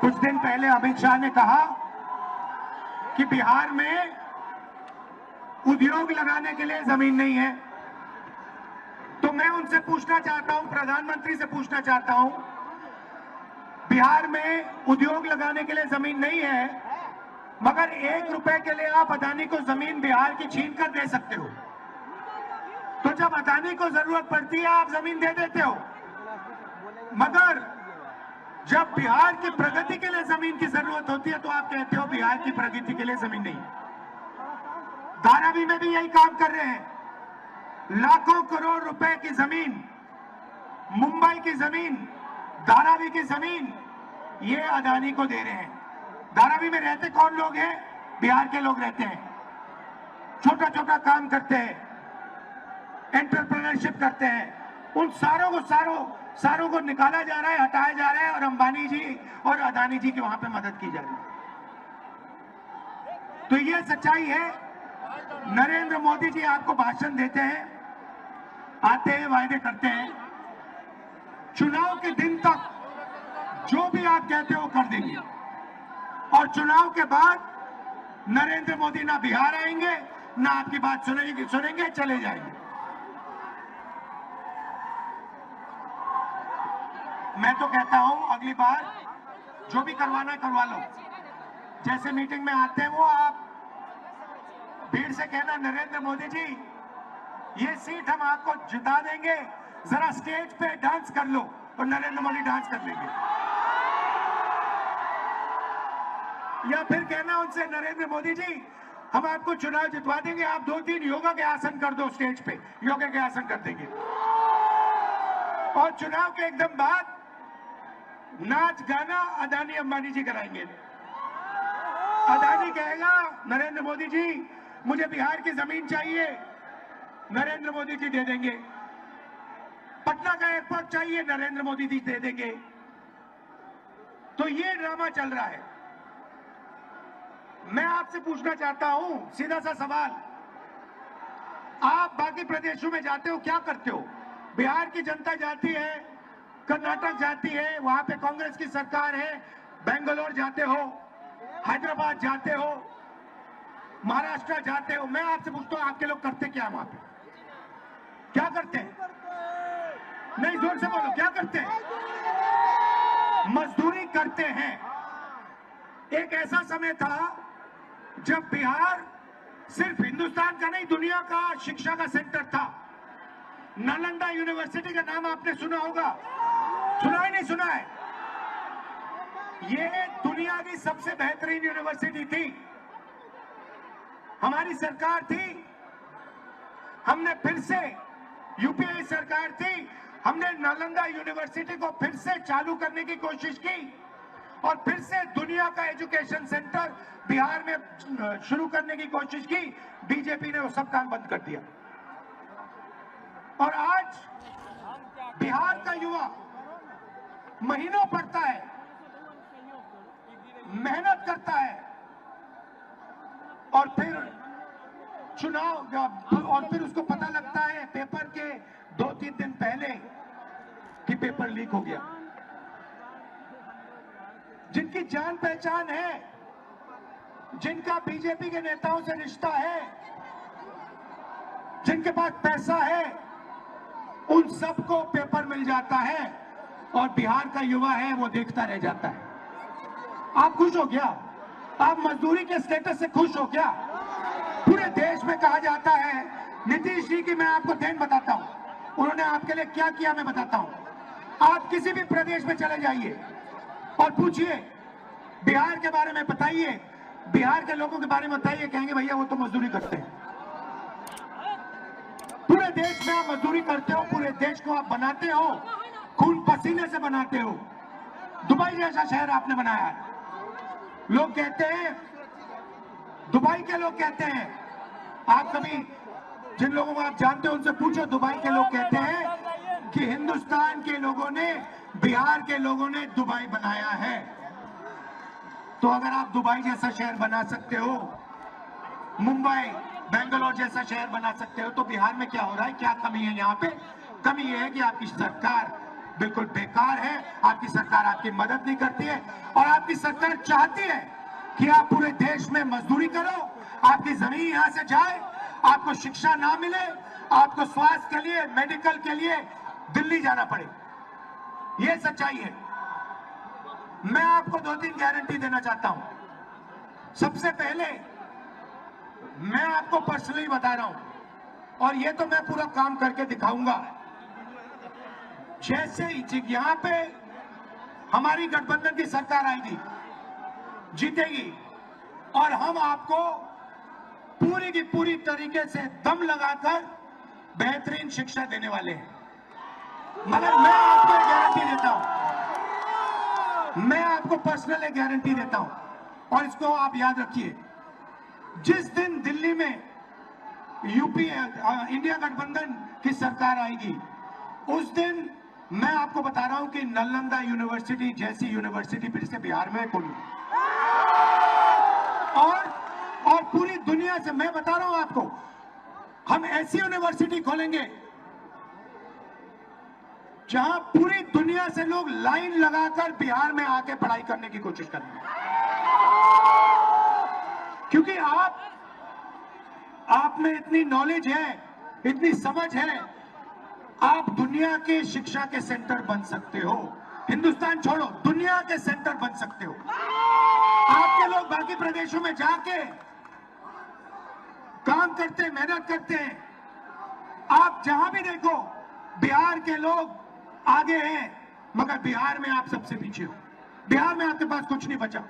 कुछ दिन पहले अमित शाह ने कहा कि बिहार में उद्योग लगाने के लिए जमीन नहीं है। तो मैं उनसे पूछना चाहता हूं, प्रधानमंत्री से पूछना चाहता हूं, बिहार में उद्योग लगाने के लिए जमीन नहीं है, मगर 1 रुपए के लिए आप अदानी को जमीन बिहार की छीन कर दे सकते हो। तो जब अदानी को जरूरत पड़ती है आप जमीन दे देते हो, मगर जब बिहार की प्रगति के लिए जमीन की जरूरत होती है तो आप कहते हो बिहार की प्रगति के लिए जमीन नहीं। धारावी में भी यही काम कर रहे हैं। लाखों करोड़ रुपए की जमीन, मुंबई की जमीन, धारावी की जमीन ये अदानी को दे रहे हैं। धारावी में रहते कौन लोग हैं? बिहार के लोग रहते हैं, छोटा छोटा काम करते हैं, एंटरप्रेन्योरशिप करते हैं। उन सारों को निकाला जा रहा है, हटाया जा रहा है और अंबानी जी और अदानी जी की वहां पे मदद की जा रही है। तो ये सच्चाई है। नरेंद्र मोदी जी आपको भाषण देते हैं, आते हैं, वायदे करते हैं, चुनाव के दिन तक जो भी आप कहते हो कर देंगे, और चुनाव के बाद नरेंद्र मोदी ना बिहार आएंगे ना आपकी बात सुनेंगे, चले जाएंगे। मैं तो कहता हूं अगली बार जो भी करवाना करवा लो। जैसे मीटिंग में आते हैं वो आप भीड़ से कहना, नरेंद्र मोदी जी ये सीट हम आपको जिता देंगे, जरा स्टेज पे डांस कर लो, और नरेंद्र मोदी डांस कर लेंगे। या फिर कहना उनसे, नरेंद्र मोदी जी हम आपको चुनाव जितवा देंगे, आप 2-3 योगा के आसन कर दो स्टेज पे, योगा के आसन कर देंगे। और चुनाव के एकदम बाद नाच गाना अदानी अंबानी जी कराएंगे। अदानी कहेगा, नरेंद्र मोदी जी मुझे बिहार की जमीन चाहिए, नरेंद्र मोदी जी दे देंगे। पटना का एयरपोर्ट चाहिए, नरेंद्र मोदी जी दे देंगे। तो ये ड्रामा चल रहा है। मैं आपसे पूछना चाहता हूं सीधा सा सवाल, आप बाकी प्रदेशों में जाते हो, क्या करते हो? बिहार की जनता जाती है, कर्नाटक जाती है, वहां पे कांग्रेस की सरकार है, बेंगलोर जाते हो, हैदराबाद जाते हो, महाराष्ट्र जाते हो। मैं आपसे पूछता हूं आपके लोग करते क्या वहां पे? क्या करते हैं? नहीं, जोर से बोलो, क्या करते हैं? मजदूरी करते हैं। एक ऐसा समय था जब बिहार सिर्फ हिंदुस्तान का नहीं, दुनिया का शिक्षा का सेंटर था। नालंदा यूनिवर्सिटी का नाम आपने सुना होगा, सुना है नहीं सुना है? ये दुनिया की सबसे बेहतरीन यूनिवर्सिटी थी। हमारी सरकार थी, हमने फिर से, यूपीए सरकार थी, हमने नालंदा यूनिवर्सिटी को फिर से चालू करने की कोशिश की और फिर से दुनिया का एजुकेशन सेंटर बिहार में शुरू करने की कोशिश की। बीजेपी ने वो सब काम बंद कर दिया। और आज बिहार का युवा महीनों पढ़ता है, मेहनत करता है, और फिर और फिर उसको पता लगता है पेपर के 2-3 दिन पहले कि पेपर लीक हो गया। जिनकी जान पहचान है, जिनका बीजेपी के नेताओं से रिश्ता है, जिनके पास पैसा है, उन सबको पेपर मिल जाता है और बिहार का युवा है वो देखता रह जाता है। आप खुश हो क्या? आप मजदूरी के स्टेटस से खुश हो क्या? पूरे देश में कहा जाता है, नीतीश जी की मैं आपको देन बताता हूं, उन्होंने आपके लिए क्या किया मैं बताता हूं। आप किसी भी प्रदेश में चले जाइए और पूछिए, बिहार के बारे में बताइए, बिहार के लोगों के बारे में बताइए, कहेंगे भैया वो तो मजदूरी करते हैं। पूरे देश में आप मजदूरी करते हो, पूरे देश को आप बनाते हो, खून पसीने से बनाते हो। दुबई जैसा शहर आपने बनाया है। लोग कहते हैं, दुबई के लोग कहते हैं, आप कभी जिन लोगों को आप जानते हो उनसे पूछो, दुबई के लोग कहते हैं कि हिंदुस्तान के लोगों ने, बिहार के लोगों ने दुबई बनाया है। तो अगर आप दुबई जैसा शहर बना सकते हो, मुंबई, बेंगलोर जैसा शहर बना सकते हो, तो बिहार में क्या हो रहा है? क्या कमी है यहाँ पे? कमी यह है कि आपकी सरकार बिल्कुल बेकार है। आपकी सरकार आपकी मदद नहीं करती है और आपकी सरकार चाहती है कि आप पूरे देश में मजदूरी करो, आपकी जमीन यहां से जाए, आपको शिक्षा ना मिले, आपको स्वास्थ्य के लिए, मेडिकल के लिए दिल्ली जाना पड़े। यह सच्चाई है। मैं आपको 2-3 गारंटी देना चाहता हूं। सबसे पहले मैं आपको पर्सनली बता रहा हूं और ये तो मैं पूरा काम करके दिखाऊंगा। जैसे यहां पे हमारी गठबंधन की सरकार आएगी, जीतेगी, और हम आपको पूरी की पूरी तरीके से दम लगाकर बेहतरीन शिक्षा देने वाले हैं। मगर मैं आपको एक गारंटी देता हूं, मैं आपको पर्सनल एक गारंटी देता हूं और इसको आप याद रखिए। जिस दिन दिल्ली में इंडिया गठबंधन की सरकार आएगी, उस दिन मैं आपको बता रहा हूं कि नालंदा यूनिवर्सिटी जैसी यूनिवर्सिटी फिर से बिहार में खोलूं और पूरी दुनिया से मैं बता रहा हूं आपको, हम ऐसी यूनिवर्सिटी खोलेंगे जहां पूरी दुनिया से लोग लाइन लगाकर बिहार में आके पढ़ाई करने की कोशिश करेंगे। क्योंकि आप में इतनी नॉलेज है, इतनी समझ है, आप दुनिया के शिक्षा के सेंटर बन सकते हो। हिंदुस्तान छोड़ो, दुनिया के सेंटर बन सकते हो। आपके लोग बाकी प्रदेशों में जाके काम करते हैं, मेहनत करते हैं। आप जहां भी देखो बिहार के लोग आगे हैं, मगर बिहार में आप सबसे पीछे हो। बिहार में आपके पास कुछ नहीं बचा।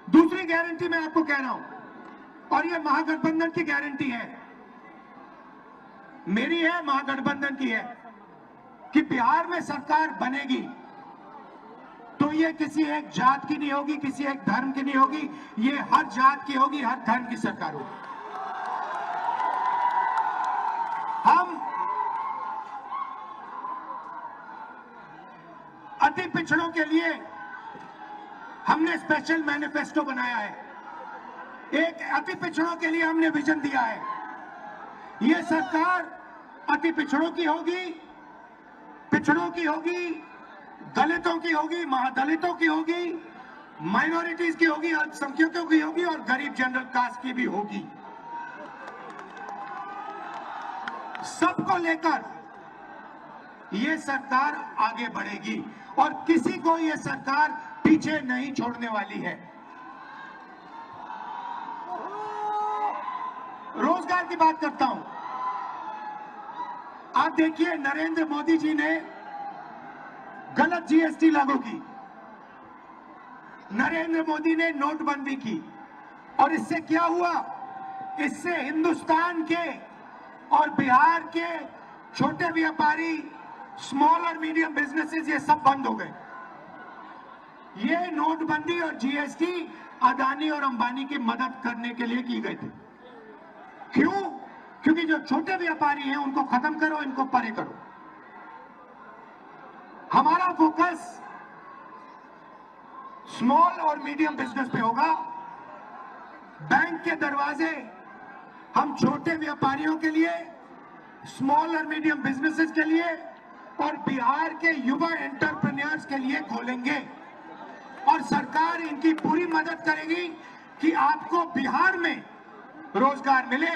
दूसरी गारंटी मैं आपको कह रहा हूं, और यह महागठबंधन की गारंटी है, मेरी है, महागठबंधन की है, कि बिहार में सरकार बनेगी तो ये किसी एक जात की नहीं होगी, किसी एक धर्म की नहीं होगी, ये हर जात की होगी, हर धर्म की सरकार होगी। हम अति पिछड़ों के लिए हमने स्पेशल मैनिफेस्टो बनाया है। एक अति पिछड़ों के लिए हमने विजन दिया है। यह सरकार अति पिछड़ों की होगी, पिछड़ों की होगी, दलितों की होगी, महादलितों की होगी, माइनॉरिटीज की होगी, अल्पसंख्यकों की होगी और गरीब जनरल कास्ट की भी होगी। सबको लेकर यह सरकार आगे बढ़ेगी और किसी को यह सरकार पीछे नहीं छोड़ने वाली है। रोजगार की बात करता हूं। आप देखिए, नरेंद्र मोदी जी ने गलत जीएसटी लागू की, नरेंद्र मोदी ने नोटबंदी की, और इससे क्या हुआ? इससे हिंदुस्तान के और बिहार के छोटे व्यापारी, स्मॉल और मीडियम बिजनेसेस, ये सब बंद हो गए। ये नोटबंदी और जीएसटी अदानी और अंबानी की मदद करने के लिए की गई थी। क्यों? क्योंकि जो छोटे व्यापारी हैं उनको खत्म करो, इनको परे करो। हमारा फोकस स्मॉल और मीडियम बिजनेस पे होगा। बैंक के दरवाजे हम छोटे व्यापारियों के लिए, स्मॉल और मीडियम बिजनेसेस के लिए और बिहार के युवा एंटरप्रेन्योर्स के लिए खोलेंगे, और सरकार इनकी पूरी मदद करेगी कि आपको बिहार में रोजगार मिले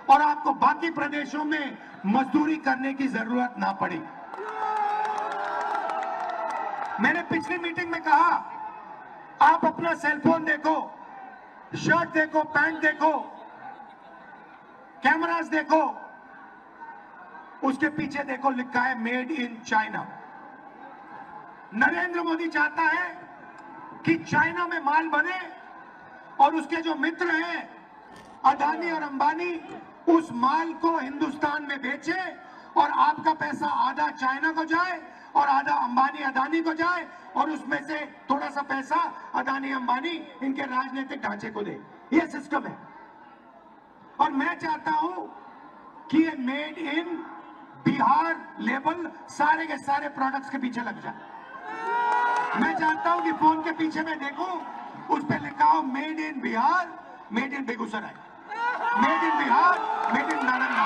और आपको बाकी प्रदेशों में मजदूरी करने की जरूरत ना पड़े। मैंने पिछली मीटिंग में कहा, आप अपना सेलफोन देखो, शर्ट देखो, पैंट देखो, कैमरास देखो, उसके पीछे देखो लिखा है made in China. Narendra Modi चाहता है कि चाइना में माल बने और उसके जो मित्र हैं अदानी और अंबानी उस माल को हिंदुस्तान में बेचे और आपका पैसा आधा चाइना को जाए और आधा अंबानी अदानी को जाए और उसमें से थोड़ा सा पैसा अदानी अंबानी इनके राजनीतिक ढांचे को दे। ये सिस्टम है और मैं चाहता हूं कि ये मेड इन बिहार लेबल सारे के सारे प्रोडक्ट्स के पीछे लग जाए। मैं चाहता हूं कि फोन के पीछे मैं देखूं, उस पर लिखा हो made in Bihar, made in Begusarai, made in Bihar, made in Nalanda,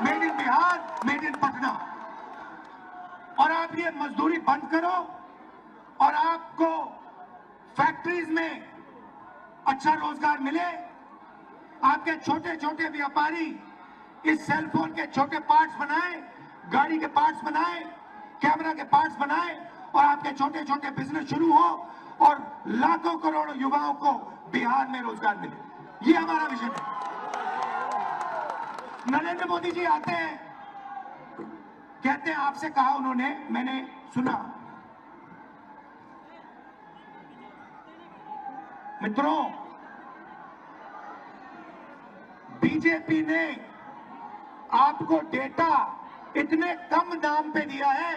made in Bihar, made in Patna. और आप ये मजदूरी बंद करो और आपको फैक्ट्रीज में अच्छा रोजगार मिले। आपके छोटे छोटे व्यापारी इस सेल फोन के छोटे पार्ट्स बनाए, गाड़ी के पार्ट्स बनाए, कैमरा के पार्ट्स बनाए और आपके छोटे छोटे बिजनेस शुरू हो और लाखों करोड़ों युवाओं को बिहार में रोजगार मिले। ये हमारा विजन है। नरेंद्र मोदी जी आते हैं, कहते हैं आपसे कहा उन्होंने, मैंने सुना। मित्रों, बीजेपी ने आपको डेटा इतने कम दाम पे दिया है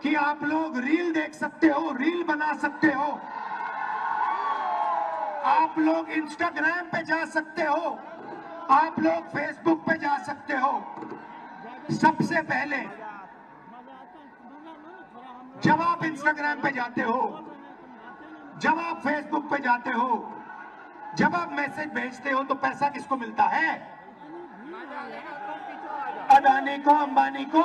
कि आप लोग रील देख सकते हो, रील बना सकते हो, आप लोग इंस्टाग्राम पे जा सकते हो, आप लोग फेसबुक पे जा सकते हो। सबसे पहले जब आप इंस्टाग्राम पे जाते हो, जब आप फेसबुक पे जाते हो, जब आप मैसेज भेजते हो तो पैसा किसको मिलता है? अदानी को, अंबानी को।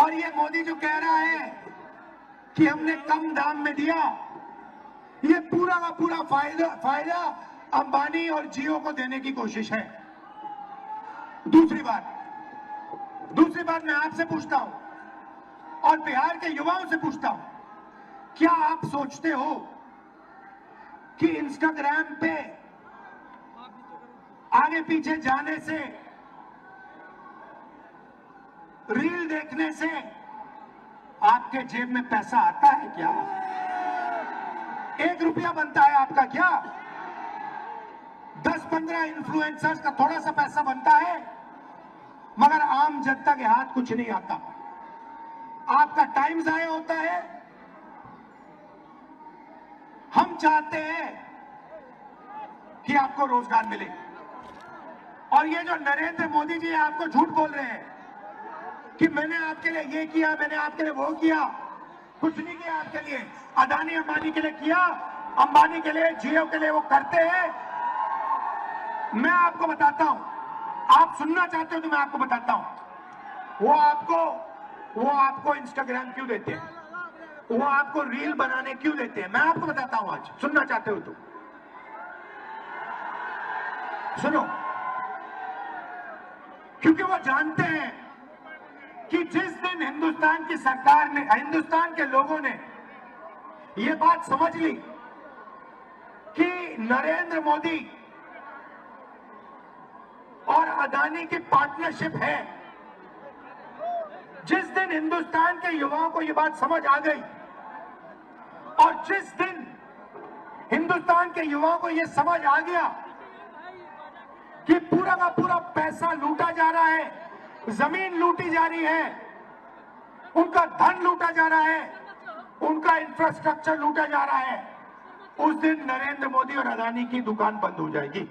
और ये मोदी जो कह रहा है कि हमने कम दाम में दिया, ये पूरा का पूरा फायदा अंबानी और जियो को देने की कोशिश है। दूसरी बात मैं आपसे पूछता हूं और बिहार के युवाओं से पूछता हूं, क्या आप सोचते हो कि इंस्टाग्राम पे आगे पीछे जाने से, रील देखने से आपके जेब में पैसा आता है क्या? 1 रुपया बनता है आपका क्या? 10-15 इन्फ्लुएंसर्स का थोड़ा सा पैसा बनता है, मगर आम जनता के हाथ कुछ नहीं आता। आपका टाइम जाया होता है। हम चाहते हैं कि आपको रोजगार मिले। और ये जो नरेंद्र मोदी जी आपको झूठ बोल रहे हैं कि मैंने आपके लिए ये किया, मैंने आपके लिए वो किया, कुछ नहीं किया आपके लिए। अदानी अंबानी के लिए किया, अंबानी के लिए, जियो के लिए वो करते हैं। मैं आपको बताता हूं, आप सुनना चाहते हो तो मैं आपको बताता हूं। वो आपको इंस्टाग्राम क्यों देते हैं, वो आपको रील बनाने क्यों देते हैं, मैं आपको बताता हूं। आज सुनना चाहते हो तो सुनो। क्योंकि वो जानते हैं कि जिस दिन हिंदुस्तान की सरकार ने, हिंदुस्तान के लोगों ने ये बात समझ ली कि नरेंद्र मोदी और अदानी की पार्टनरशिप है, जिस दिन हिंदुस्तान के युवाओं को यह बात समझ आ गई और जिस दिन हिंदुस्तान के युवाओं को यह समझ आ गया कि पूरा का पूरा पैसा लूटा जा रहा है, जमीन लूटी जा रही है, उनका धन लूटा जा रहा है, उनका इंफ्रास्ट्रक्चर लूटा जा रहा है, उस दिन नरेंद्र मोदी और अदानी की दुकान बंद हो जाएगी।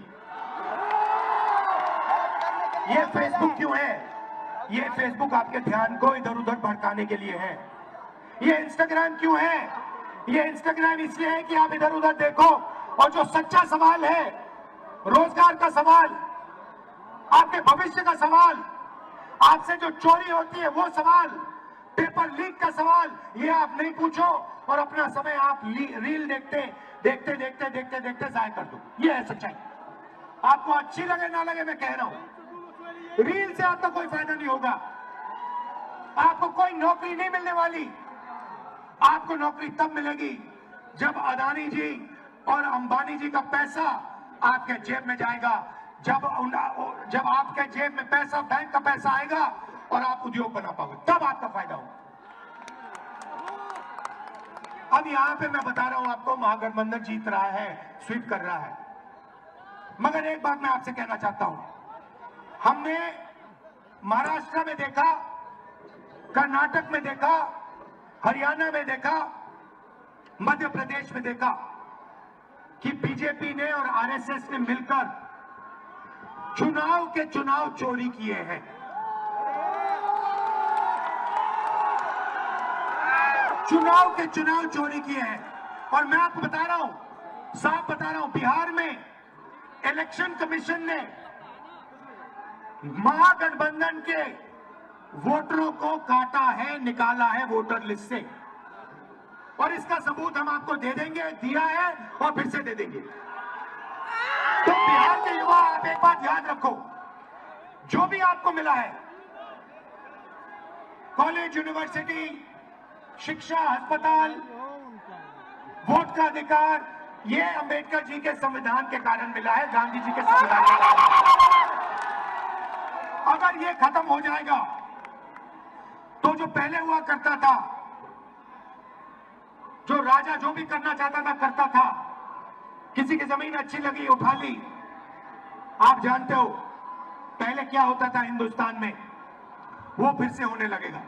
ये फेसबुक क्यों है? ये फेसबुक आपके ध्यान को इधर उधर भटकाने के लिए है। ये इंस्टाग्राम क्यों है? ये इंस्टाग्राम इसलिए है कि आप इधर उधर देखो और जो सच्चा सवाल है, रोजगार का सवाल, आपके भविष्य का सवाल, आपसे जो चोरी होती है वो सवाल, पेपर लीक का सवाल, ये आप नहीं पूछो और अपना समय आप रील देखते जाया कर दो। ये है सच्चाई। आपको अच्छी लगे ना लगे, मैं कह रहा हूं, रील से आपका कोई फायदा नहीं होगा। आपको कोई नौकरी नहीं मिलने वाली। आपको नौकरी तब मिलेगी जब अदानी जी और अंबानी जी का पैसा आपके जेब में जाएगा, जब आपके जेब में पैसा, बैंक का पैसा आएगा और आप उद्योग बना पाओगे, तब आपका फायदा होगा। अब यहां पे मैं बता रहा हूं आपको, महागठबंधन जीत रहा है, स्वीप कर रहा है, मगर एक बात मैं आपसे कहना चाहता हूं। हमने महाराष्ट्र में देखा, कर्नाटक में देखा, हरियाणा में देखा, मध्य प्रदेश में देखा कि बीजेपी ने और आरएसएस ने मिलकर चुनाव चोरी किए हैं। चुनाव चोरी किए हैं। और मैं आपको बता रहा हूं, साफ बता रहा हूं, बिहार में इलेक्शन कमीशन ने महागठबंधन के वोटरों को काटा है, निकाला है वोटर लिस्ट से, और इसका सबूत हम आपको दे देंगे, दिया है और फिर से दे देंगे। तो बिहार के युवा, आप एक बात याद रखो, जो भी आपको मिला है, कॉलेज, यूनिवर्सिटी, शिक्षा, अस्पताल, वोट का अधिकार, ये अंबेडकर जी के संविधान के कारण मिला है, गांधी जी के संविधान के कारण। अगर ये खत्म हो जाएगा तो जो पहले हुआ करता था, जो राजा जो भी करना चाहता था करता था, किसी की जमीन अच्छी लगी उठा ली। आप जानते हो पहले क्या होता था हिंदुस्तान में, वो फिर से होने लगेगा।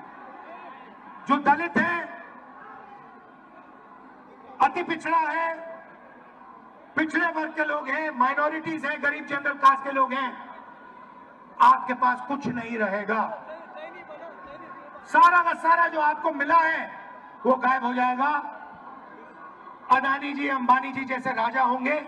जो दलित है, अति पिछड़ा है, पिछड़े वर्ग के लोग हैं, माइनॉरिटीज हैं, गरीब जनरल कास्ट के लोग हैं, आपके पास कुछ नहीं रहेगा। सारा का सारा जो आपको मिला है वो गायब हो जाएगा। अदानी जी, अंबानी जी जैसे राजा होंगे,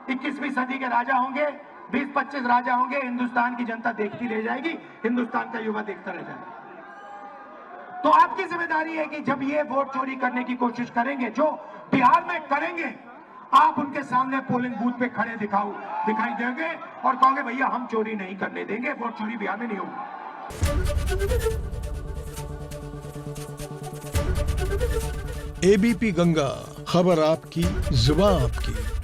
21वीं सदी के राजा होंगे, 20-25 राजा होंगे, हिंदुस्तान की जनता देखती रह जाएगी, हिंदुस्तान का युवा देखता रह जाएगा। तो आपकी जिम्मेदारी है कि जब ये वोट चोरी करने की कोशिश करेंगे, जो बिहार में करेंगे, आप उनके सामने पोलिंग बूथ पे खड़े दिखाई देंगे और कहोगे भैया हम चोरी नहीं करने देंगे, वोट चोरी बिहार में नहीं होगी। एबीपी गंगा, खबर आपकी, जुबान आपकी।